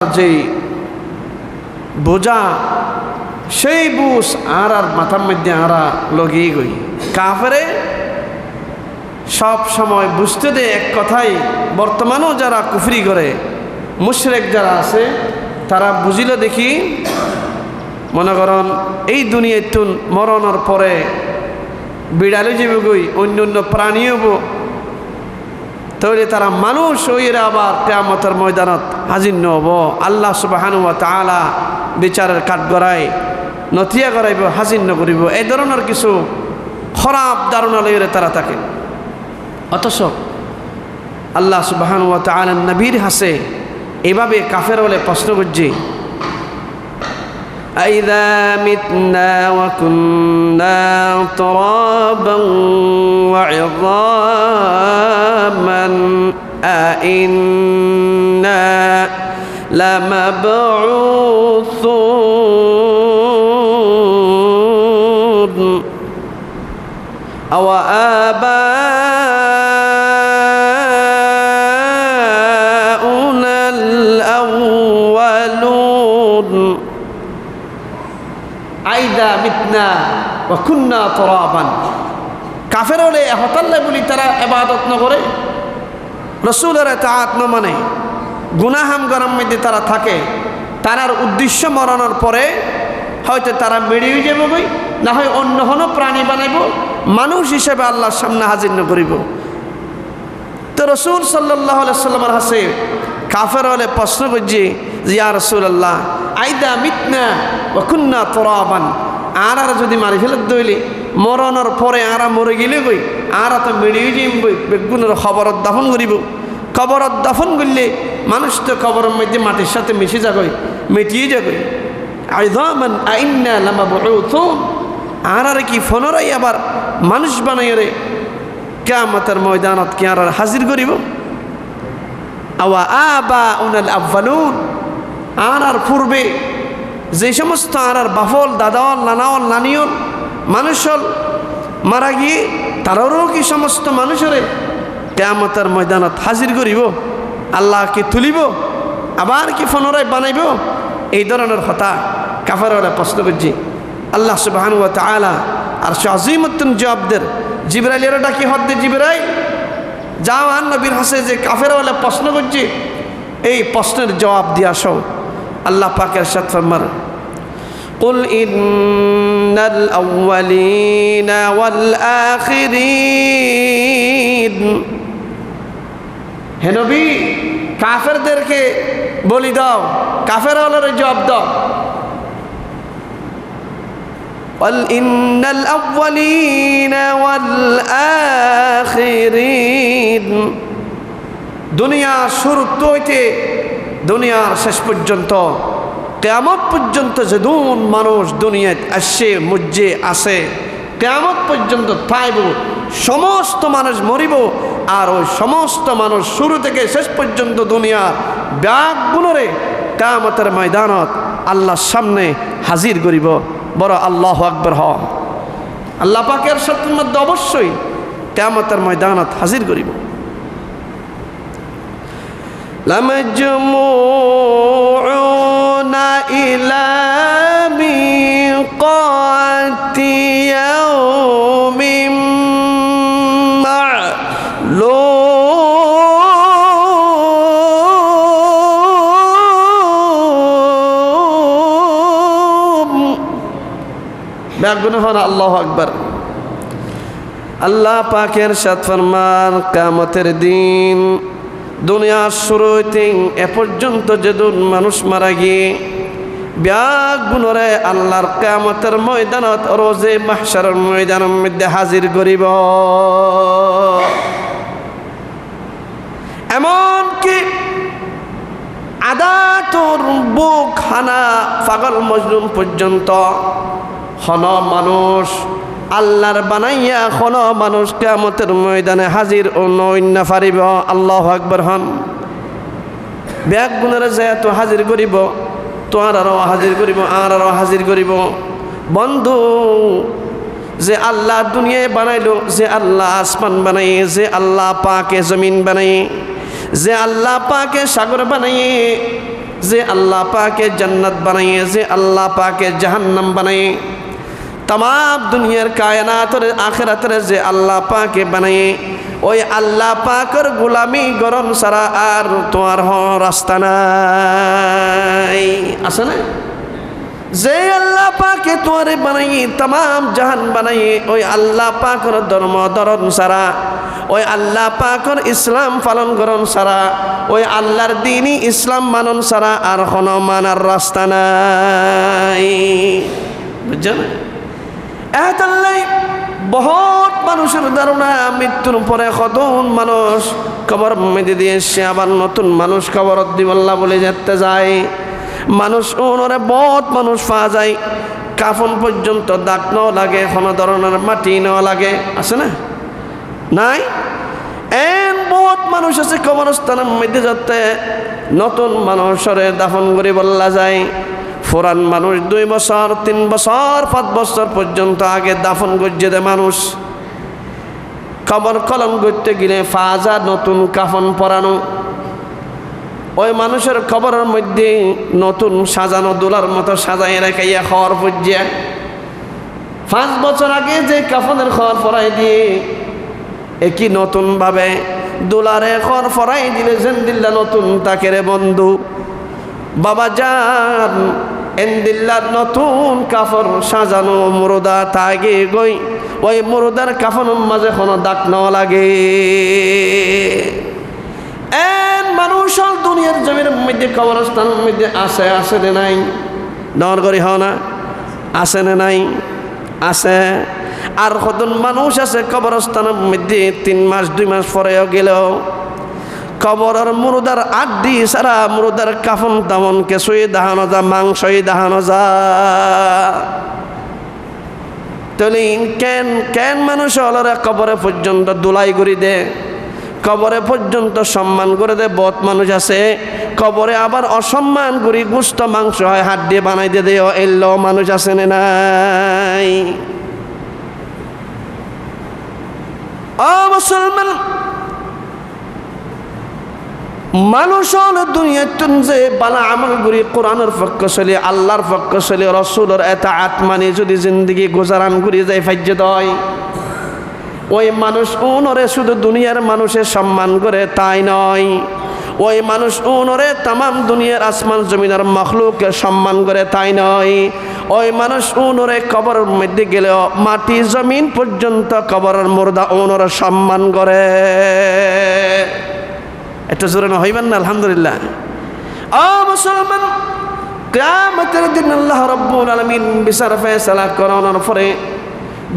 যে বোঝা সেই বুঝ আর মাথার মধ্যে আরা লগিয়ে গই কাফেরে সব সময় বুঝতে দে এক কথাই বর্তমানেও যারা কুফরি করে মুশরিক যারা আছে তারা বুঝিল দেখি মনে করেন এই দুনিয়ায় মরণের পরে বিড়ালে যাবে গই অন্য অন্য প্রাণী হব তাহলে তারা মানুষ হইরা আবার কিয়ামতের ময়দানত হাজির নহব আল্লাহ সুবহানাহু ওয়া তাআলা বিচারের কাঠগড়ায় নথিয়া করাইব হাজির নকরিব এই ধরনের কিছু খারাপ ধারণা লইরে তারা থাকে অথচ আল্লাহ সুবহানাহু ওয়া তাআলা নবীর হাসে এভাবে কাফের হলে প্রশ্ন করছে আইযা মিতনা ওয়া কুন্না তুরাবান ওয়া ইযামান আইন্না লামাবউসুন আও আবাউনা আল-আউওয়ালুন আইদা মিতনা ওয়া কুন্না তুরাবান কাফের হলে হতাল্লা বলি তারা ইবাদত না করে রাসূলের ইতাআত না মানে গুনাহাম গরম মধ্যে তারা থাকে তারার উদ্দেশ্য মরণের পরে হয়তো তারা মেরিয়ে যাবে বই না হয় অন্য কোনো প্রাণী বানাইব মানুষ হিসেবে আল্লাহর সামনে হাজির না করিব তো রাসূল সাল্লাল্লাহু আলাইহি সাল্লামের হাসে কাফের হলে প্রশ্ন করছে যে ইয়া রাসূলুল্লাহ আইদা মিতনা ওয়া কুন্না তুরাবান আর যদি মারি ফেলত দইলে মরণের পরে আরা মরে গেলে বই আর তো মেরিয়ে যাইম বই বেগুনের খবরত দাফন করিব কবরত দাফন করলে মানুষ তো কবরের মধ্যে মাটির সাথে মিশে যাবে মিটিয়ে যাবে আইযামান আইন্না লামাবউসুন আর কি ফনরাই আবার মানুষ বানাই রে কিয়ামতের ময়দানত কি আর হাজির করিব আওয়া আবাউনাল আউয়ালুন আর পূর্বে যে সমস্ত আর বাফল দাদাওয়াল নানাওয়াল নানিওল মানুষল মারা গিয়ে তারারও কি সমস্ত মানুষের কিয়ামতের ময়দানত হাজির করিব আল্লাহ কি তুলিব আবার কি পুনরায় বানাইব এই ধরনের কথা কাফেররা প্রশ্ন করছে আল্লাহ সুবহানাহু ওয়া তাআলা আর আজিমতুন জবাবদের জিবরাইলের ডাকি হদ্দে জিবরাইল যাও আর নবীর হাসে যে কাফেররা প্রশ্ন করছে এই প্রশ্নের জবাব দিয়ে আসো আল্লাহ পাকের ইরশাদ ফরমান قل إن الأولين والآخرين হে নবী কাফেরদেরকে বলি দাও কাফেরদের জবাব দাও قل إن الأولين والآخرين দুনিয়া শুরু হইতে দুনিয়ার শেষ পর্যন্ত কিয়ামত পর্যন্ত যদুন মানুষ দুনিয়াতে আসে মুজে আসে কিয়ামত পর্যন্ত থাইব সমস্ত মানুষ মরিব আর ওই সমস্ত মানুষ শুরু থেকে শেষ পর্যন্ত দুনিয়া ব্যাগ গুণরে কিয়ামতের ময়দানত আল্লাহর সামনে হাজির করিব বড় আল্লাহু আকবার হ আল্লাহ পাকের সত্যের মধ্যে অবশ্যই কিয়ামতের ময়দানত হাজির করিব লামাজমুউনা ইলা মিকাতি ইয়াউমিন মা'লুম ব্যাগুন হন আল্লাহু আকবার আল্লাহ পাকের ইরশাদ ফরমান কিয়ামতের দিন দুনিয়ার শুরু হইতে এ পর্যন্ত যেদিন মানুষ মারা গিয়ে ব্যাগ গুণরে আল্লাহর কিয়ামতের ময়দানত রোজে মাহশারের ময়দানের মধ্যে হাজির করিব এমনকি আদাতুর বুক হানা পাগল মজলুম পর্যন্ত হন মানুষ আল্লাহর বানাইয়া কোন মানুষ কিয়ামতের ময়দানে হাজির ও নইন্না পারিব আল্লাহু আকবার হন ব্যাগ গুণরে যেহেতু হাজির করিব তোমার আরও হাজির করিব আর আরও হাজির করিব বন্ধু যে আল্লাহ দুনিয়ায় বানাইলো যে আল্লাহ আসমান বানাই যে আল্লাহ পাকে জমিন বানাই যে আল্লাহ পাকে সাগর বানাই যে আল্লাহ পাকে জান্নাত বানাইয়ে, যে আল্লাহ পাকে জাহান্নাম বানাইয়ে, তাম দুনিয়ার কায়নাতের আখিরাতের যে আল্লাহ পাকে বানাইয়ে, ওই আল্লাহ পাকের গোলামি গরম সারা আর তোমার রাস্তা নাই, আছে না? যে আল্লাহ পাকে তোমারে বানাইয়ে, তাম জাহান বানাইয়ে, ওই আল্লাহ পাকের ধর্ম ধরন সারা, ওই আল্লাহ পাকের ইসলাম পালন করন সারা, ওই আল্লাহর দিনই ইসলাম মানন সারা আর কোনো মানার রাস্তা নাই, বুঝছেন? এতাল্লাই বহুত মানুষের ধারণা মৃত্যুর পরে কতজন মানুষ কবর মেঁধে দিয়ে এসে আবার নতুন মানুষ কবর দিবল্লা বলে যেতে যায়। মানুষ ওনারে বহুত মানুষ পাওয়া যায়, কাফন পর্যন্ত দাগ নেওয়া লাগে, কোনো ধরনের মাটি নেওয়া লাগে, আছে না? নাই? এন বহুত মানুষ আছে কবরস্থানের মধ্যে যাতে নতুন মানুষরে দাফন করে বললা যায়। পুরান মানুষ 2 বছর 3 বছর 5 বছর পর্যন্ত আগে দাফন গজ্জে দেয় মানুষ। কবর কলম করতে গেলে ফাজা নতুন কাফন পরানো, ওই মানুষের কবরের মধ্যে নতুন সাজানো দোলার মতো সাজাই রেখাইয়া খড় পর্যা 5 বছর আগে যে কাফনের খড় পরাই দিয়ে একই নতুনভাবে দোলারে খড় পরাই দিলে জেন্দিল্লা নতুন তাকে রে বন্ধু বাবা যান এন্দিল্লার নতুন কাফন সাজানো মুরদা তাগে গই, ওই মুরদার কাফনের মাঝে কোনো দাগ নেওয়া লাগে। এন মানুষ দুনিয়ার জমির মধ্যে কবরস্থানের মধ্যে আসে, আসে রে নাই? ডর করি হও না? আসে না নাই? আছে। আর কতজন মানুষ আছে কবরস্থানের মধ্যে 3 মাস 2 মাস পরেও গেলেও কবরের মুরদার আড্ডি সারা মুরদার কাফন তামন কিছুই দাহানো যা, মাংসই দাহানো যা। তাহলে কেন কেন মানুষ হলরে কবরে পর্যন্ত দুলাই করে দে, কবরে পর্যন্ত সম্মান করে দে। বহুত মানুষ আছে কবরে আবার অসম্মান করি গুস্ত মাংস হয় হাত দিয়ে বানাই দিয়ে দেয়, এলো মানুষ আছে না নাই? ও মুসলমান, মানুষ হলো দুনিয়াতুন যে বালা আমল করি, কোরআনের পক্ষ চলে, আল্লাহর পক্ষ চলে, রসুলের এতাআত মানে যদি জিন্দগি গুজারান করি যায় ফাজ্জে হয়, ওই মানুষ উনরে শুধু দুনিয়ার মানুষের সম্মান করে তাই নয়, ওই মানুষ উনরে তামাম দুনিয়ার আসমান জমিনের মখলুককে সম্মান করে তাই নয়, ওই মানুষ উনরে কবরের মধ্যে গেলেও মাটি জমিন পর্যন্ত কবরের মুর্দা উনরে সম্মান করে। এটা জোরে না হইবেন না? আলহামদুলিল্লাহ। ও মুসলমান, কিয়ামতের দিন আল্লাহ রাব্বুল আলামিন বিচার ফয়সালা করানোর পরে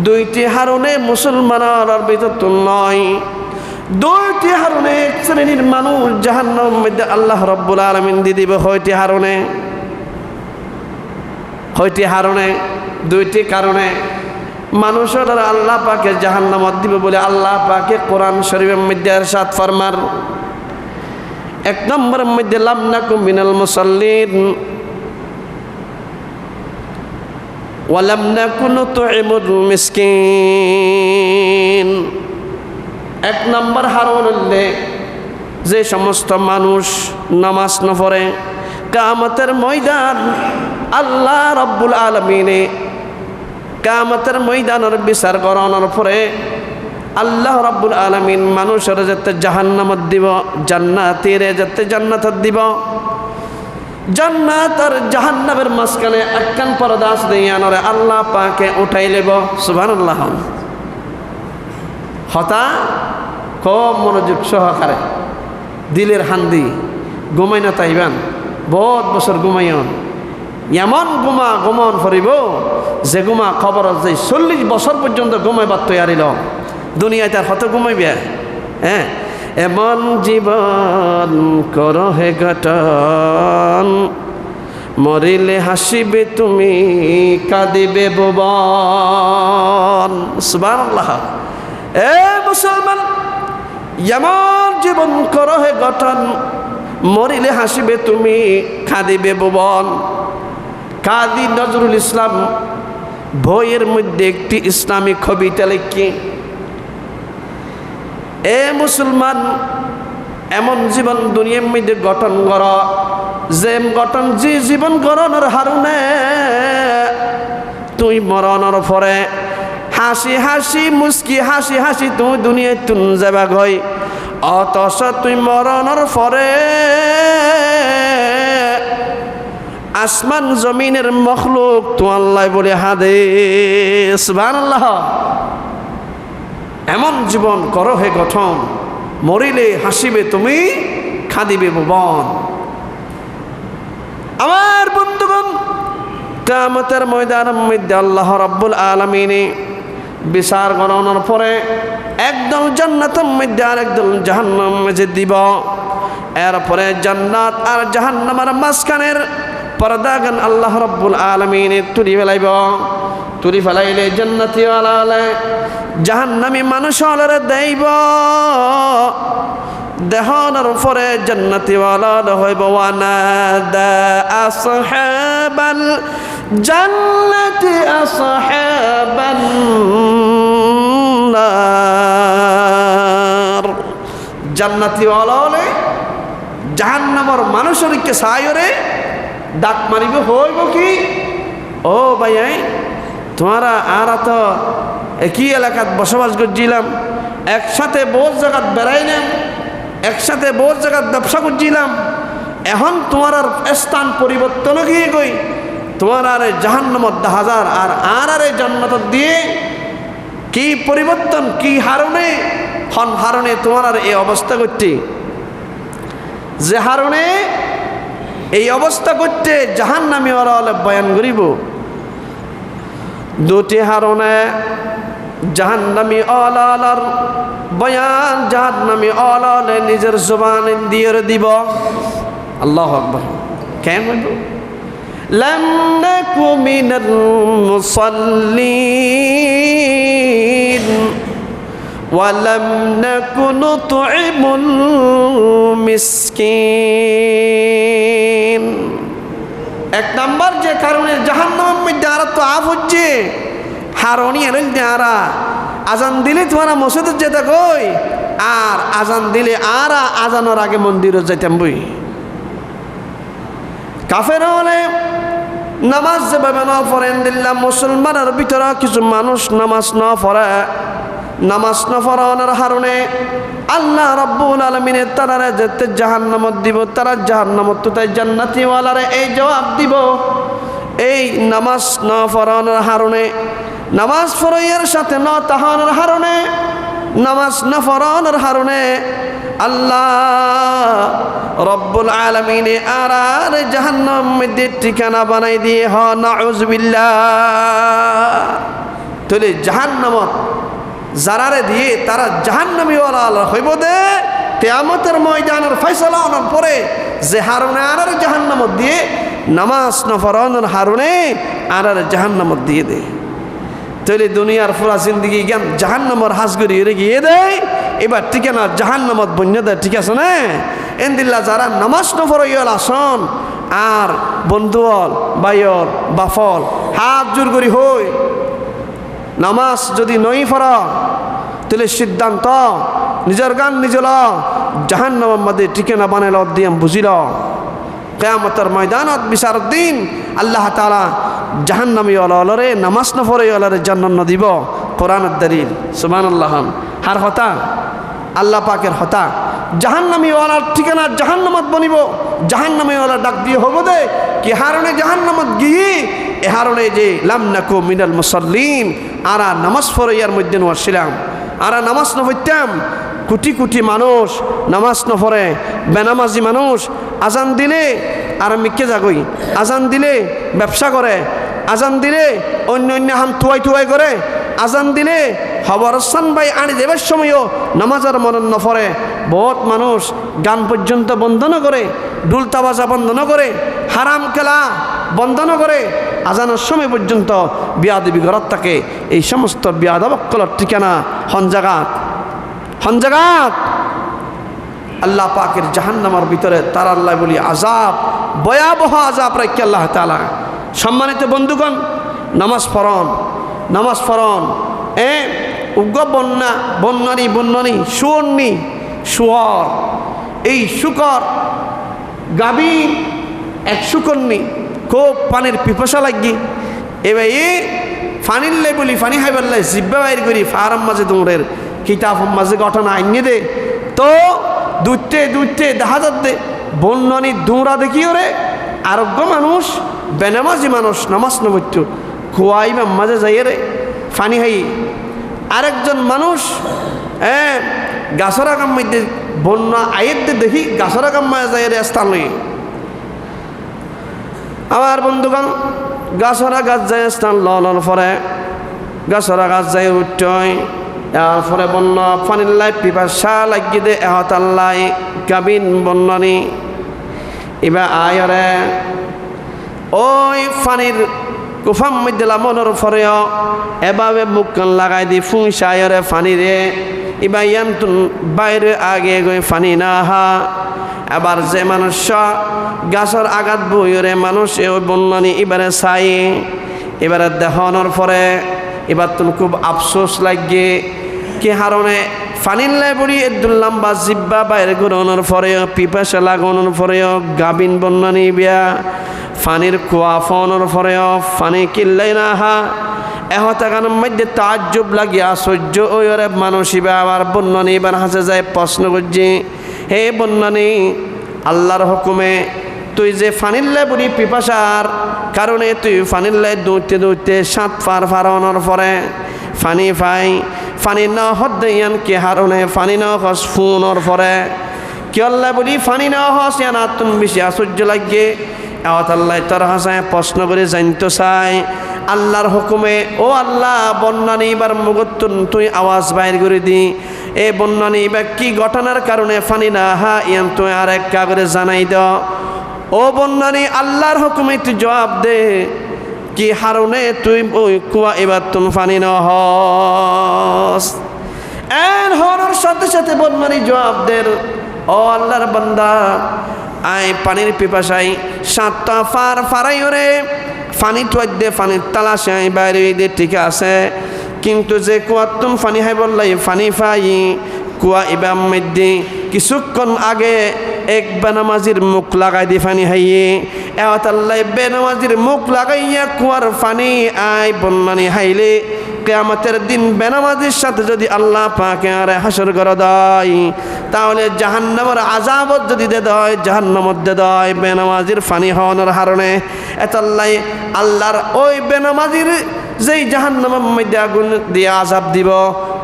2টি হারুনে মুসলমানের ভিতর তো নয়, 2টি হারুনে এক শ্রেণীর মানুষ জাহান্নামের মধ্যে আল্লাহ রাব্বুল আলামিন দিয়ে দিবে। হয়টি হারুনে 2টি কারণে মানুষের আল্লাহ পাকে জাহান্নামত দিবে বলে আল্লাহ পাকে কোরআন শরীফের মধ্যে ইরশাদ ফরমার। 1 নম্বরের মধ্যে লাম নাকুম মিনাল মুসাল্লিন ওয়ালাম নাকুন নুতঈমুল মিসকিন। 1 নম্বর হারুন হলে যে সমস্ত মানুষ নামাজ না পড়ে, কিয়ামতের ময়দান আল্লাহ রাব্বুল আলামিনে কিয়ামতের ময়দানের বিচার করানোর পরে আল্লাহ রাব্বুল আলামিন মানুষের যাতে জাহান্নামত দিব, জান্নাতের যাতে জান্নাত দিব। জান্নাত আর জাহান্নামের মাঝখানে একখান পর্দা দিয়ে আনরে আল্লাহ পাকে উঠাই লেব। সুবহানাল্লাহ। হতা খুব মনোযোগ সহকারে দিলের হান্দি ঘুমাই না তাইবান, বহুত বছর ঘুমাইন, এমন ঘুমন ফরিব যে ঘুমা খবর যে 40 বছর পর্যন্ত ঘুমাইবার তৈয়ারিল। দুনিয়ায় তার হত ঘুমাইবে। হ্যাঁ, এমন জীবন করো হে গঠন, মরিলে হাসিবে তুমি কাঁদিবে ভুবন। সুবহানাল্লাহ। এ মুসলমান, এমন জীবন করো হে গঠন, মরিলে হাসিবে তুমি কাঁদিবে ভুবন। কাজী নজরুল ইসলাম বইয়ের মধ্যে একটি ইসলামিক কবিতা লিখি, এ মুসলমান, এমন জীবন দুনিয়ার মধ্যে গঠন কর যে গঠন যে জীবন গরণের হারুনে তুই মরণের পরে হাসি হাসি মুস্কি হাসি হাসি তুই দুনিয়ায় তুন যাবা গই অতস তুই মরণের পরে আসমান জমিনের মখলুক তো আল্লাহ বলে হাদিস সুবহানাল্লাহ। এমন জীবন করো হে গঠন মরিলে হাসিবে তুমি খাদিবে ভুবন। আমার বন্ধুগণ কিয়ামতের ময়দানের মধ্যে আল্লাহ রাব্বুল আলামিন বিচার গণনার পরে একদল জান্নাতের মধ্যে আর একদল জাহান্নাম মধ্যে দিব। এরপরে জান্নাত আর জাহান্নামের মাঝখানের পর্দাগান আল্লাহ রাব্বুল আলামিন তুলি ফেলাইব। তুলি ফেলাইলে জান্নাতি ওয়ালালে জাহান্নামী মানুষ ওয়ালারে দেইব। দেহনার পরে জান্নাতি ওয়ালা হইব ওয়ানাদা আসহাবাল জান্নাতি আসহাবান নার। জান্নাতি ওয়ালালে জাহান্নামের মানুষেরকে সায়রে ডাক মারিব হইব কি ও ভাই তোমারা আর তো একই এলাকাত বসবাস করছিলাম, একসাথে বহুত জায়গাত বেড়াইলাম, একসাথে বহুত জায়গাত ব্যবসা করছিলাম, এখন তোমার আর স্থান পরিবর্তন গিয়ে গই তোমার আর জাহান্নামত হাজার আর আরে জান্নাত দিয়ে কি পরিবর্তন কি হারণে হন হারণে তোমার আর এই অবস্থা করতে যে হারণে এই অবস্থা করতে জাহান্নামী ওরা বয়ান করিব। দুটি হারণে জাহান্নামী ওলার বয়ান জাহান্নামী ওলালে নিজের জবান দিয়ে দিব। আল্লাহু আকবার। কেন বলবো লাম নাকু মিনাল মুসাল্লিন ওয়া লাম নাকু নুতঈমুল মিসকিন। এক নাম্বার যে কারণে জাহান্নামের মধ্যে আর তো আফ হচ্ছে হারণি এলেন আরা আজান দিলে তোমারা মসজিদে যেতে কই আর আজান দিলে আরা আজানোর আগে মন্দিরে যাইতাম বই। কাফের হলে নামাজ যেভাবে না পড়েন দিল্লাম মুসলমানের ভিতরে কিছু মানুষ নামাজ না পড়ে, নামাজ না পড়ানোর হারণে আল্লাহ রাব্বুল আলামিন তারা যেতে জাহান্নামত দিব, তারা জাহান্নামত তো তাই জান্নাতি ওয়ালারে এই জবাব দিব এই নামাজ না পড়ানোর হারণে, নামাজ পড়াইয়ের সাথে না তাহানোর হারণে, নামাজ না পড়ানোর হারণে আল্লাহ রব্বুল আলামিন আর জাহান্নাম মধ্যে ঠিকানা বানাই দিয়ে হ নাউযুবিল্লাহ। তাহলে জাহান্নামত যারারে দিয়ে তারা জাহান্নামী ওয়ালা হইব দে কিয়ামতের ময়দানের ফয়সালা হওয়ার পরে যে হারণে আর জাহান্নামত দিয়ে নামাজ না পড়ানোর হারণে আর জাহান্নামত দিয়ে দে। তাহলে দুনিয়ার পুরা জিন্দগি জ্ঞান জাহান্নামর হাজগরি গিয়ে দেয় এবার ঠিকানা জাহান্নামত বন্য দেয়। ঠিক আছে না এন্দিল্লা যারা নামাজ না পড়াইয়াল আসন আর বন্ধুল বাইর বাফল হাত জোর করি হই নামাজ যদি নই পড়া তাহলে সিদ্ধান্ত নিজের গান নিজে ল জাহান্নামের মধ্যে ঠিকানা বানাইল দিয়ে বুঝিল কিয়ামতের ময়দানত বিচার দিন আল্লাহ তাআলা জাহান্নামী ওয়ালারে নামাজ না পড়ে ওয়ালারে জান্নাত না দিব। কোরআনের দলিল সুবহানাল্লাহ। হার হতা আল্লাহ পাকের হতা জাহান্নামী ওয়ালার ঠিকানা জাহান্নামত বনিব, জাহান্নামী ওয়ালা ডাক দিয়ে হবো দে কি হারণে জাহান্নামত গিয়ে এ হারণে যে লাম নাকু মিনাল মুসাল্লিন আরা নামাজ পড়াইয়ার মধ্যে নছিলাম, আরা নামাজ না পড়তাম। কোটি কোটি মানুষ নামাজ না পড়ে বেনামাজি মানুষ আজান দিলে আর মিকে যাগই, আজান দিলে ব্যবসা করে, আজান দিলে অন্য অন্য হাম থুয়াই থুয়াই করে, আজান দিলে খবরস্থান ভাই আনি দেবার সময়ও নামাজের মনন ন পড়ে। বহুত মানুষ গান পর্যন্ত বন্ধ না করে, ঢুল তাবাজা বন্ধ না করে, হারাম খেলা বন্ধ না করে, আজানের সময় পর্যন্ত বিয়াদবি ঘরত থাকে। এই সমস্ত বিয়াদবকলের ঠিকানা হনজাগাত হনজাগাত আল্লাহ পাকের জাহান্নামের ভিতরে তার আল্লাহ বলি আযাব ভয়াবহ আযাব রাখি আল্লাহ তাআলা। সম্মানিত বন্ধুগণ নামাজ পড়ন নামাজ পড়ন উগ্র বন্যা বন্যানি বন্যানি সুয়র্ণি সুয়র এই শুকর গাভীর একশো কন্যি খুব পানির পিপাসা লাগি এবার ফানির লাই বলি ফানি খাইবার লাই জিব্বা বাইর করি ফারাম মাঝে দৌড়ের কিতাব মাঝে ঘটনা আইনে দে তো দুধতে দুধতে দেখা যাচ্ছে বন্যনি দৌড়া দেখি ওরে আরোগ্য মানুষ বেনামাজি মানুষ নামাজ নবত্য খুয়াইবা মাঝে যাই রে ফানি হাই আরেকজন মানুষ গাছরা কাম মধ্যে বন্যা আয়ের দেখি গাছরা কাম মাঝে যাই রে স্থান লই আমার বন্ধুগণ গাছরা গাছ যায় স্থান লন পরে গাছরা গাছ যায় উঠই এরপরে বন্য পানির লাই পিপাসা লাগি দে এহতাল্লাই গাবিন বন্যনি এবার আয়রে ওই পানির কুফাম মধ্যে লামনের পরেও এভাবে মুখ কান লাগাই দি ফুঁসা আয়রে পানিরে এবার ইয়ান্তুন বাইরে আগে গই পানি না হা এবার যে মানুষ গাছের আঘাত বইরে মানুষ ওই বন্যনি এবারে চাই এবারে দেখানোর পরে এবার তুমি খুব আফসোস লাগে কি হারণে ফানির লাই বড়ি এদুল্লাম বা জিব্বা বাইরে ঘুরানোর পরেও পিপাসা লাগানোর পরেও গাবিন বন্যনি বিয়া ফানির কুয়া ফোনের পরেও ফানি কিল্লাই না হা এহতাগানের মধ্যে তাজ্জুব লাগিয়া আশ্চর্য ওই ওরে মানুষ ইবা আবার বন্যনি এবার হাসে যায় প্রশ্ন করছি হে বন্যনি আল্লাহর হুকুমে তুই যে ফানির লাই বড়ি পিপাসার কারণে তুই ফানির লাই দৌড়তে দৌড়তে 7 পার ফারানোর পরে ফানি ফাই ফানি ন হদ্দান কে হারণে ফানি ন হস ফুনোর পরে কি আল্লাহ বলি ফানি ন হস ইয়ান তুমি বেশি আশ্চর্য লাগে আল্লাহ তোর হাসায় প্রশ্ন করে জানতে চাই আল্লাহর হুকুমে ও আল্লাহ বন্যানি এবার মুগতুন তুই আওয়াজ বাইর করে দি এ বন্যানি এবার কি ঘটনার কারণে ফানি না হা ইয়ান তুই আর এক কাগরে জানাই দাও ও বন্যানি আল্লাহর হুকুমে তুই জবাব দে কি হারণে তুই ওই কুয়া এবার তুমি ফানি ন হস এন হওয়ার সাথে সাথে বন্যানি জবাব দের ও আল্লাহর বান্দা আই পানির পিপাসাই 7টা ফার ফারাই ওরে ফানি তুই দে ফানির তালাশে আই বাইরে দে ঠিক আছে কিন্তু যে কুয়া তুমি ফানি হাই বললাই ফানি ফাই কুয়া এবার মধ্যে কিছুক্ষণ আগে এক বেনামাজির মুখ লাগাই দি ফানি হাইয়ে এওয়াতাল্লাই বেনামাজির মুখ লাগাইয়া কুয়ার ফানি আই বন্যানি হাইলে কিয়ামতের দিন বেনামাজির সাথে যদি আল্লাহ পাকে আর হাসর করে দেয় তাহলে জাহান্নামের আযাবত যদি দে দেয় জাহান্নামত দে দেয় বেনামাজির ফানি হওয়ার কারণে এতাল্লাই আল্লাহর ওই বেনামাজির যেই জাহান্নামের মধ্যে আগুন দিয়ে আযাব দিব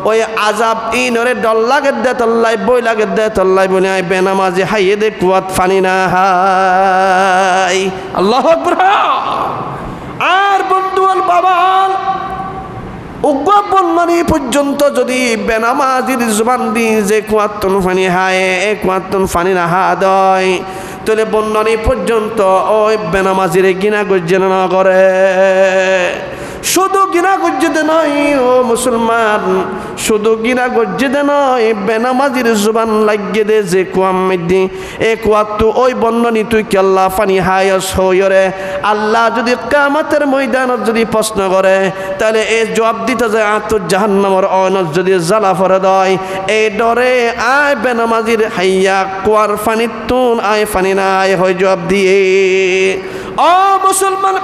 ওই আযাব ইনরে ডল লাগে দে তল্লাই বই লাগে দে তল্লাই বলে আই বেনামাজি হাইয়ে দে কুয়াত ফানি না হাই আল্লাহু আকবার আর বন্ধুল বাবাল উগ্রবন্মানি পর্যন্ত যদি বেনামাজির জবান দিয়ে যে কুয়াত্তন ফানি হায় এ কুয়াত্তন ফানি না হা দয় তাহলে বন্যানি পর্যন্ত ওই বেনামাজিরে গিনা গর্জন না করে শুধু গিনা গর্জতে নয় ও মুসলমান শুধু গিনা গর্জতে নয় বেনামাজির জবান লাগিয়ে দে যে কুয়ার মধ্যে এ কুয়াত্তু ওই বন্যানি তুই কি আল্লাহ ফানি হায়স হইরে আল্লাহ যদি কিয়ামতের ময়দানত যদি প্রশ্ন করে তাহলে এই জবাব দিতে যায় আত্মর জাহান্নামের অয়নত যদি জ্বালা ফরে দেয় এই ডরে আয় বেনামাজির হাইয়া কুয়ার ফানি তুন আয় ফানি না আয় হয় জবাব দিয়ে ও মুসলমান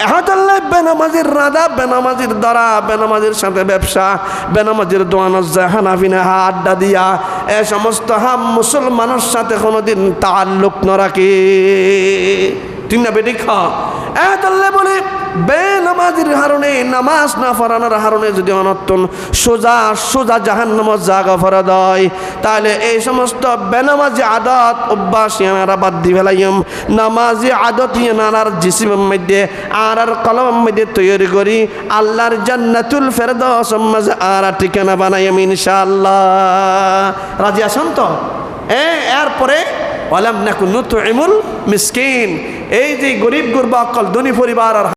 এহাতাল্লাহ বেনামাজির রাদা বেনামাজির দ্বারা বেনামাজির সাথে ব্যবসা বেনামাজির দোয়ানোর হানাফিনা আড্ডা দিয়া এ সমস্ত মুসলমানের সাথে কোনোদিন তাল্লুক না রাখে ঠিক না বেটি খা এহাতাল্লাহ বলে বেনামাজির হারণে নামাজ না পড়ানোর হারণে যদি অনর্থন সোজা সোজা জাহান্নামের জায়গা ফরা দেয় তাহলে এই সমস্ত বেনামাজি আদত অভ্যাস ইয়ানারা বাদ দি ফেলাইম নামাজি আদত ইয়ানার জিসিমের মধ্যে আর কলমের মধ্যে তৈরি করি আল্লাহর জান্নাতুল ফেরদাউস মাঝে আর ঠিকানা বানাইম ইনশাআল্লাহ রাজি আছেন তো এরপরে ওয়ালাম নাকুন নুতইমুল মিসকিন এই যে গরিব গুরবা অকল ধনী পরিবার আর